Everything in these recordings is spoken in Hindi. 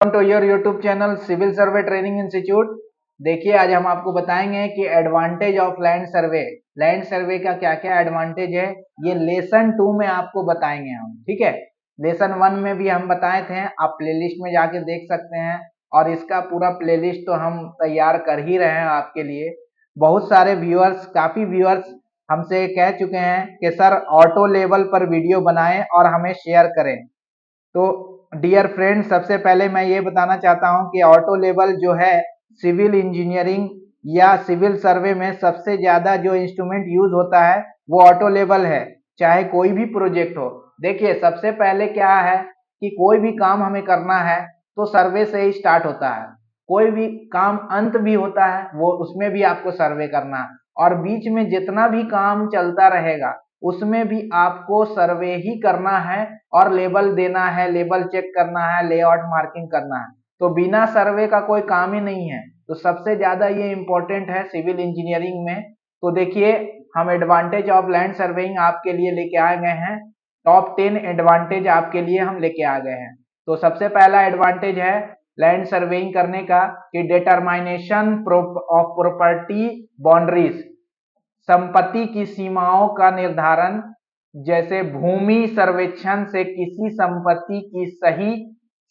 Welcome to your YouTube channel civil survey training institute. देखिए, आज हम आपको बताएंगे कि एडवांटेज ऑफ लैंड सर्वे का क्या क्या एडवांटेज है। ये लेसन 2 में आपको बताएंगे हम। ठीक है, लेसन 1 में भी हम बताए थे, आप प्लेलिस्ट में जाके देख सकते हैं। और इसका पूरा प्लेलिस्ट तो हम तैयार कर ही रहे हैं आपके लिए। बहुत सारे व्यूअर्स, काफी व्यूअर्स हमसे कह चुके हैं कि सर ऑटो लेवल पर वीडियो बनाएं और हमें शेयर करें। तो डियर फ्रेंड, सबसे पहले मैं ये बताना चाहता हूं कि ऑटो लेवल जो है सिविल इंजीनियरिंग या सिविल सर्वे में सबसे ज्यादा जो इंस्ट्रूमेंट यूज होता है वो ऑटो लेवल है, चाहे कोई भी प्रोजेक्ट हो। देखिए, सबसे पहले क्या है कि कोई भी काम हमें करना है तो सर्वे से ही स्टार्ट होता है। कोई भी काम अंत भी होता है वो उसमें भी आपको सर्वे करना है, और बीच में जितना भी काम चलता रहेगा उसमें भी आपको सर्वे ही करना है और लेबल देना है, लेबल चेक करना है, लेआउट मार्किंग करना है। तो बिना सर्वे का कोई काम ही नहीं है। तो सबसे ज्यादा ये इंपॉर्टेंट है सिविल इंजीनियरिंग में। तो देखिए, हम एडवांटेज ऑफ लैंड सर्वेइंग आपके लिए लेके आ गए हैं। टॉप 10 एडवांटेज आपके लिए हम लेके आ गए हैं। तो सबसे पहला एडवांटेज है लैंड सर्वेइंग करने का कि डिटरमाइनेशन ऑफ प्रॉपर्टी बाउंड्रीज, संपत्ति की सीमाओं का निर्धारण। जैसे भूमि सर्वेक्षण से किसी संपत्ति की सही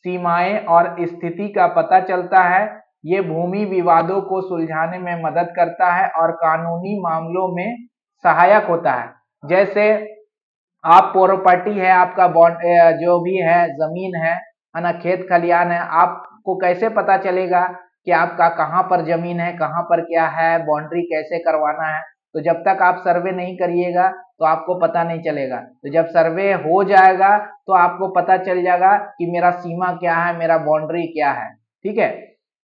सीमाएं और स्थिति का पता चलता है। ये भूमि विवादों को सुलझाने में मदद करता है और कानूनी मामलों में सहायक होता है। जैसे आप प्रॉपर्टी है, आपका बॉन्ड जो भी है, जमीन है ना, खेत खलियान है, आपको कैसे पता चलेगा कि आपका कहाँ पर जमीन है, कहाँ पर क्या है, बाउंड्री कैसे करवाना है। तो जब तक आप सर्वे नहीं करिएगा तो आपको पता नहीं चलेगा। तो जब सर्वे हो जाएगा तो आपको पता चल जाएगा कि मेरा सीमा क्या है, मेरा बाउंड्री क्या है। ठीक है,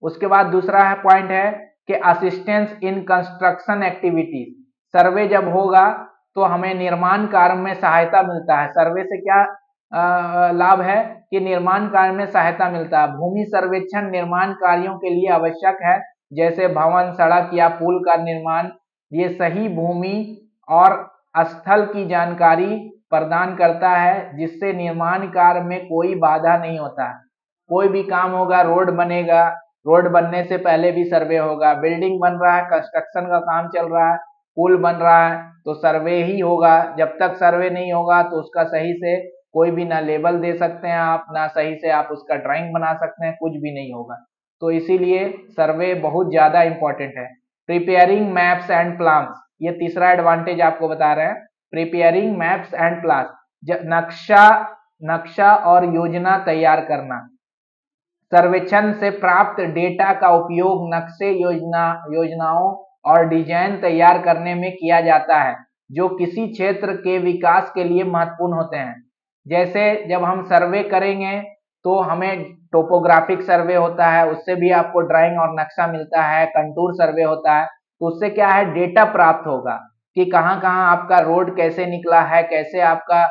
उसके बाद दूसरा है पॉइंट है कि असिस्टेंस इन कंस्ट्रक्शन एक्टिविटीज। सर्वे जब होगा तो हमें निर्माण कार्य में सहायता मिलता है। सर्वे से क्या लाभ है कि निर्माण कार्य में सहायता मिलता है। भूमि सर्वेक्षण निर्माण कार्यों के लिए आवश्यक है, जैसे भवन, सड़क या पुल का निर्माण। ये सही भूमि और स्थल की जानकारी प्रदान करता है, जिससे निर्माण कार्य में कोई बाधा नहीं होता। कोई भी काम होगा, रोड बनेगा, रोड बनने से पहले भी सर्वे होगा। बिल्डिंग बन रहा है, कंस्ट्रक्शन का काम चल रहा है, पुल बन रहा है, तो सर्वे ही होगा। जब तक सर्वे नहीं होगा तो उसका सही से कोई भी ना लेबल दे सकते हैं आप, ना सही से आप उसका ड्राइंग बना सकते हैं, कुछ भी नहीं होगा। तो इसीलिए सर्वे बहुत ज्यादा इंपॉर्टेंट है। प्रिपेयरिंग मैप्स एंड प्लान्स, ये तीसरा एडवांटेज आपको बता रहे हैं। प्रिपेयरिंग मैप्स एंड प्लान्स, नक्शा नक्शा और योजना तैयार करना। सर्वेक्षण से प्राप्त डेटा का उपयोग नक्शे, योजनाओं और डिजाइन तैयार करने में किया जाता है, जो किसी क्षेत्र के विकास के लिए महत्वपूर्ण होते हैं। जैसे जब हम सर्वे करेंगे तो हमें टोपोग्राफिक सर्वे होता है, उससे भी आपको ड्राइंग और नक्शा मिलता है। कंटूर सर्वे होता है, तो उससे क्या है, डेटा प्राप्त होगा कि कहाँ कहाँ आपका रोड कैसे निकला है, कैसे आपका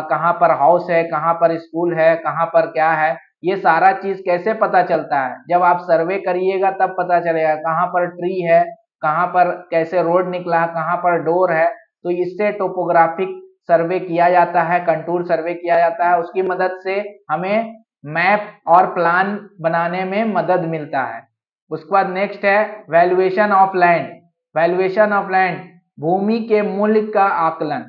कहाँ पर हाउस है, कहाँ पर स्कूल है, कहाँ पर क्या है। ये सारा चीज कैसे पता चलता है, जब आप सर्वे करिएगा तब पता चलेगा कहाँ पर ट्री है, कहाँ पर कैसे रोड निकला, कहाँ पर डोर है। तो इससे टोपोग्राफिक सर्वे किया जाता है, कंटूर सर्वे किया जाता है। उसकी मदद से हमें मैप और प्लान बनाने में मदद मिलता है। उसके बाद नेक्स्ट है valuation of land. Valuation of land, भूमि के मूल्य का आकलन।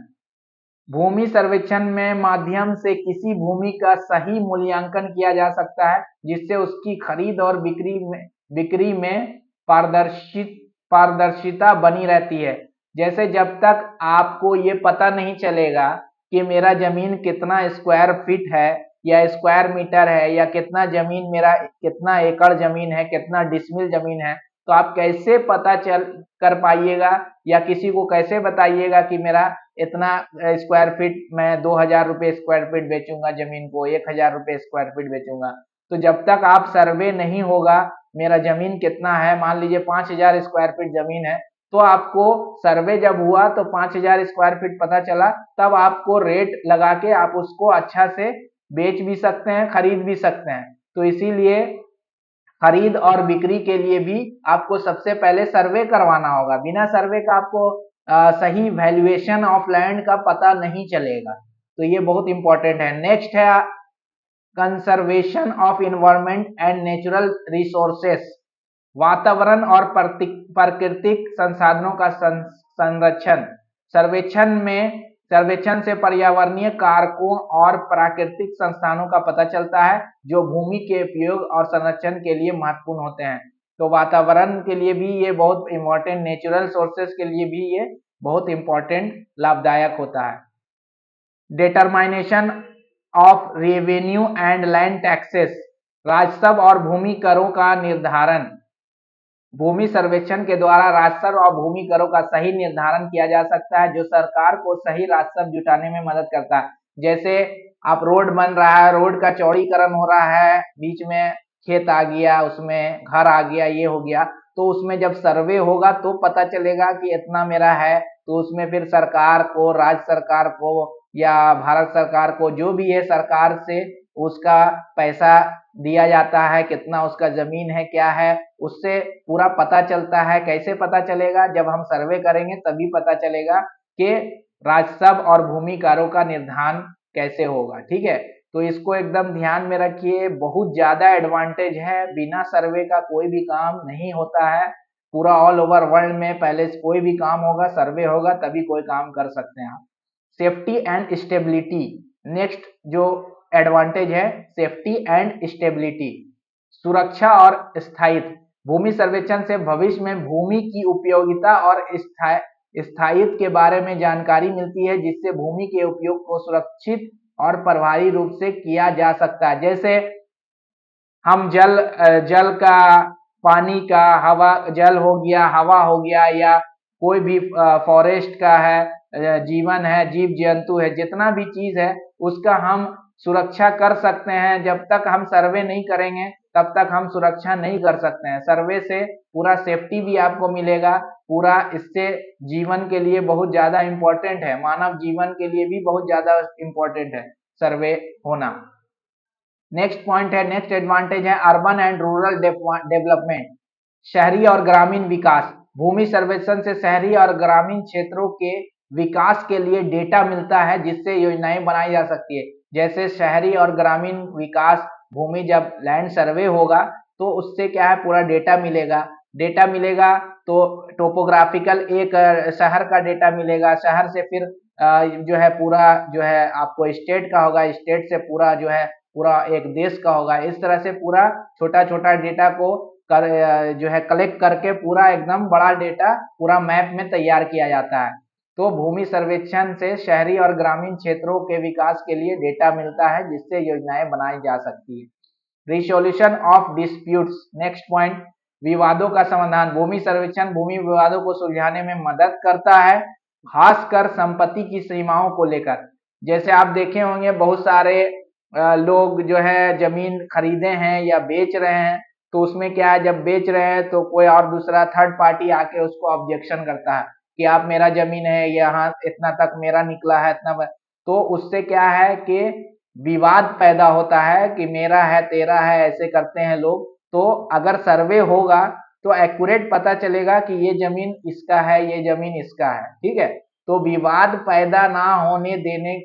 भूमि सर्वेक्षण में माध्यम से किसी भूमि का सही मूल्यांकन किया जा सकता है, जिससे उसकी खरीद और बिक्री में पारदर्शिता बनी रहती है। जैसे जब तक आपको ये पता नहीं चलेगा कि मेरा जमीन कितना स्क्वायर फीट है या स्क्वायर मीटर है, या कितना जमीन मेरा, कितना एकड़ जमीन है, कितना डिसमिल जमीन है, तो आप कैसे पता चल कर पाइएगा या किसी को कैसे बताइएगा कि मेरा इतना स्क्वायर फीट, मैं 2000 रुपये स्क्वायर फीट बेचूंगा जमीन को, 1000 रुपये स्क्वायर फीट बेचूंगा। तो जब तक आप सर्वे नहीं होगा मेरा जमीन कितना है, मान लीजिए 5000 स्क्वायर फीट जमीन है, तो आपको सर्वे जब हुआ तो 5000 स्क्वायर फीट पता चला, तब आपको रेट लगा के आप उसको अच्छा से बेच भी सकते हैं, खरीद भी सकते हैं। तो इसीलिए खरीद और बिक्री के लिए भी आपको सबसे पहले सर्वे करवाना होगा। बिना सर्वे का आपको सही वैल्यूएशन ऑफ लैंड का पता नहीं चलेगा। तो ये बहुत इंपॉर्टेंट है। नेक्स्ट है conservation of environment and natural resources, वातावरण और प्राकृतिक संसाधनों का संरक्षण। सर्वेक्षण से पर्यावरणीय कारकों और प्राकृतिक संसाधनों का पता चलता है जो भूमि के उपयोग और संरक्षण के लिए महत्वपूर्ण होते हैं। तो वातावरण के लिए भी ये बहुत इंपॉर्टेंट, नेचुरल सोर्सेज के लिए भी ये बहुत इंपॉर्टेंट, लाभदायक होता है। Determination of revenue and land taxes, राजस्व और भूमि करों का निर्धारण। भूमि सर्वेक्षण के द्वारा राजस्व और भूमि करों का सही निर्धारण किया जा सकता है, जो सरकार को सही राजस्व जुटाने में मदद करता है। जैसे आप रोड बन रहा है, रोड का चौड़ीकरण हो रहा है, बीच में खेत आ गया, उसमें घर आ गया, ये हो गया, तो उसमें जब सर्वे होगा तो पता चलेगा कि इतना मेरा है, तो उसमें फिर सरकार को, राज्य सरकार को या भारत सरकार को, जो भी है सरकार से उसका पैसा दिया जाता है, कितना उसका जमीन है, क्या है, उससे पूरा पता चलता है। कैसे पता चलेगा? जब हम सर्वे करेंगे तभी पता चलेगा कि राजस्व और भूमि करों का निर्धारण कैसे होगा। ठीक है, तो इसको एकदम ध्यान में रखिए, बहुत ज्यादा एडवांटेज है। बिना सर्वे का कोई भी काम नहीं होता है। पूरा ऑल ओवर वर्ल्ड में पहले कोई भी काम होगा, सर्वे होगा, तभी कोई काम कर सकते हैं आप। सेफ्टी एंड स्टेबिलिटी, नेक्स्ट जो एडवांटेज है, सेफ्टी एंड स्टेबिलिटी, सुरक्षा और स्थायित्व। भूमि सर्वेक्षण से भविष्य में भूमि की उपयोगिता और स्थायित्व के बारे में जानकारी मिलती है, जिससे भूमि के उपयोग को सुरक्षित और प्रभावी रूप से किया जा सकता है। जैसे हम जल का, पानी का, हवा, जल हो गया, हवा हो गया, या कोई भी फॉरेस्ट का है, जीवन है, जीव जंतु है, जितना भी चीज है उसका हम सुरक्षा कर सकते हैं। जब तक हम सर्वे नहीं करेंगे तब तक हम सुरक्षा नहीं कर सकते हैं। सर्वे से पूरा सेफ्टी भी आपको मिलेगा, पूरा इससे जीवन के लिए बहुत ज्यादा इंपॉर्टेंट है, मानव जीवन के लिए भी बहुत ज्यादा इंपॉर्टेंट है सर्वे होना। नेक्स्ट पॉइंट है, नेक्स्ट एडवांटेज है अर्बन एंड रूरल डेवलपमेंट, शहरी और ग्रामीण विकास। भूमि सर्वेक्षण से शहरी और ग्रामीण क्षेत्रों के विकास के लिए डेटा मिलता है, जिससे योजनाएं बनाई जा सकती है। जैसे शहरी और ग्रामीण विकास, भूमि जब लैंड सर्वे होगा तो उससे क्या है, पूरा डेटा मिलेगा तो टोपोग्राफिकल एक शहर का डेटा मिलेगा, शहर से फिर जो है पूरा जो है आपको स्टेट का होगा, स्टेट से पूरा जो है पूरा एक देश का होगा। इस तरह से पूरा छोटा छोटा डेटा को जो है कलेक्ट करके पूरा एकदम बड़ा डेटा पूरा मैप में तैयार किया जाता है। तो भूमि सर्वेक्षण से शहरी और ग्रामीण क्षेत्रों के विकास के लिए डेटा मिलता है, जिससे योजनाएं बनाई जा सकती है। Resolution of disputes, next point, विवादों का समाधान। भूमि सर्वेक्षण भूमि विवादों को सुलझाने में मदद करता है, खासकर संपत्ति की सीमाओं को लेकर। जैसे आप देखे होंगे बहुत सारे लोग जो है जमीन खरीदे हैं या बेच रहे हैं, तो उसमें क्या है, जब बेच रहे हैं तो कोई और दूसरा थर्ड पार्टी आके उसको ऑब्जेक्शन करता है कि आप, मेरा जमीन है, यहाँ इतना तक मेरा निकला है, इतना, तो उससे क्या है कि विवाद पैदा होता है कि मेरा है तेरा है, ऐसे करते हैं लोग। तो अगर सर्वे होगा तो एक्यूरेट पता चलेगा कि ये जमीन इसका है, ये जमीन इसका है। ठीक है, तो विवाद पैदा ना होने देने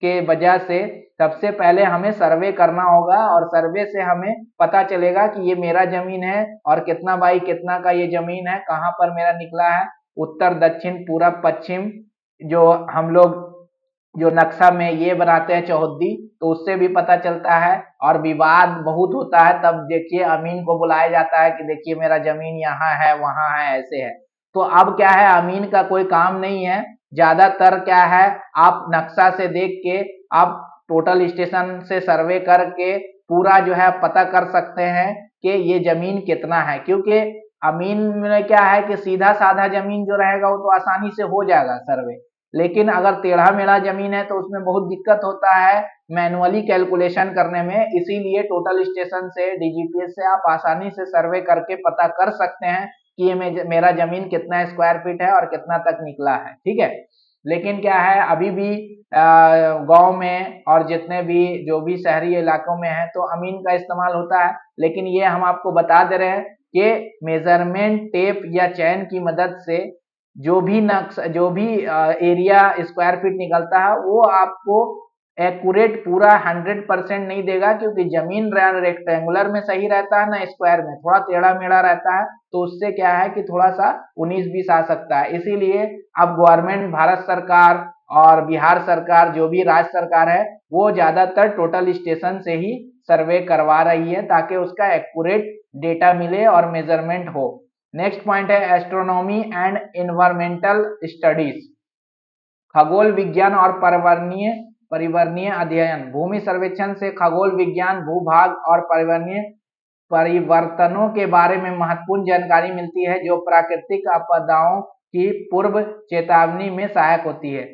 के वजह से सबसे पहले हमें सर्वे करना होगा, और सर्वे से हमें पता चलेगा कि ये मेरा जमीन है और कितना बाई कितना का ये जमीन है, कहाँ पर मेरा निकला है, उत्तर, दक्षिण, पूरब, पश्चिम, जो हम लोग जो नक्शा में ये बनाते हैं चौहद्दी, तो उससे भी पता चलता है। और विवाद बहुत होता है तब देखिए अमीन को बुलाया जाता है कि देखिए मेरा जमीन यहाँ है, वहां है, ऐसे है। तो अब क्या है, अमीन का कोई काम नहीं है, ज्यादातर क्या है, आप नक्शा से देख के आप टोटल स्टेशन से सर्वे करके पूरा जो है पता कर सकते हैं कि ये जमीन कितना है। क्योंकि अमीन में क्या है कि सीधा साधा जमीन जो रहेगा वो तो आसानी से हो जाएगा सर्वे, लेकिन अगर टेढ़ा मेढ़ा जमीन है तो उसमें बहुत दिक्कत होता है मैनुअली कैलकुलेशन करने में। इसीलिए टोटल स्टेशन से, डीजीपीएस से आप आसानी से सर्वे करके पता कर सकते हैं कि ये मेरा जमीन कितना स्क्वायर फीट है और कितना तक निकला है। ठीक है, लेकिन क्या है, अभी भी गांव में और जितने भी जो भी शहरी इलाकों में है तो अमीन का इस्तेमाल होता है। लेकिन ये हम आपको बता दे रहे हैं कि मेजरमेंट टेप या चैन की मदद से जो भी एरिया स्क्वायर फीट निकलता है वो आपको एक्यूरेट पूरा 100% नहीं देगा, क्योंकि जमीन रेक्टेंगुलर में सही रहता है ना स्क्वायर में, थोड़ा टेढ़ा मेढ़ा रहता है, तो उससे क्या है कि थोड़ा सा 19-20 आ सकता है। इसीलिए अब गवर्नमेंट, भारत सरकार और बिहार सरकार, जो भी राज्य सरकार है, वो ज्यादातर टोटल स्टेशन से ही सर्वे करवा रही है, ताकि उसका एक्यूरेट डेटा मिले और मेजरमेंट हो। नेक्स्ट पॉइंट है एस्ट्रोनॉमी एंड इन्वायरमेंटल स्टडीज, खगोल विज्ञान और परिवर्तनीय अध्ययन। भूमि सर्वेक्षण से खगोल विज्ञान, भूभाग और परिवर्तनीय परिवर्तनों के बारे में महत्वपूर्ण जानकारी मिलती है, जो प्राकृतिक आपदाओं की पूर्व चेतावनी में सहायक होती है।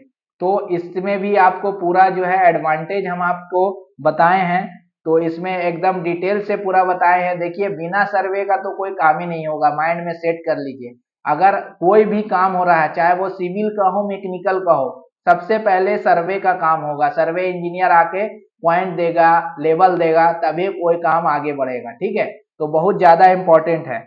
तो इसमें भी आपको पूरा जो है एडवांटेज हम आपको बताए हैं, तो इसमें एकदम डिटेल से पूरा बताए हैं। देखिए, बिना सर्वे का तो कोई काम ही नहीं होगा, माइंड में सेट कर लीजिए। अगर कोई भी काम हो रहा है, चाहे वो सिविल का हो, मैकेनिकल का हो, सबसे पहले सर्वे का काम होगा। सर्वे इंजीनियर आके पॉइंट देगा, लेवल देगा, तभी कोई काम आगे बढ़ेगा। ठीक है, तो बहुत ज्यादा इंपॉर्टेंट है।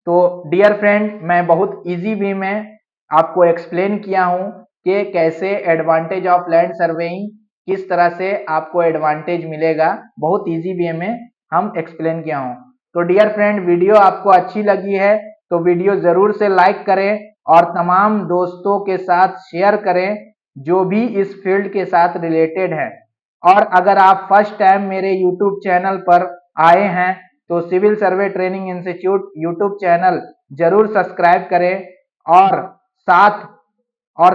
तो डियर फ्रेंड, मैं बहुत इजी वे में आपको एक्सप्लेन किया हूं कि कैसे एडवांटेज ऑफ लैंड सर्वेइंग, किस तरह से आपको एडवांटेज मिलेगा, बहुत इजी वे में हम एक्सप्लेन किया हूं। तो डियर फ्रेंड, वीडियो आपको अच्छी लगी है तो वीडियो जरूर से लाइक करें और तमाम दोस्तों के साथ शेयर करें जो भी इस फील्ड के साथ रिलेटेड है। और अगर आप फर्स्ट टाइम मेरे यूट्यूब चैनल पर आए हैं तो civil survey training institute YouTube channel जरूर सब्सक्राइब करें और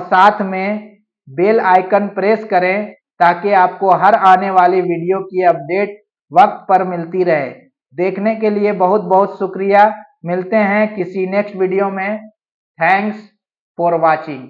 साथ में बेल आइकन प्रेस करें, ताकि आपको हर आने वाली वीडियो की अपडेट वक्त पर मिलती रहे। देखने के लिए बहुत बहुत शुक्रिया। मिलते हैं किसी नेक्स्ट वीडियो में। Thanks for watching.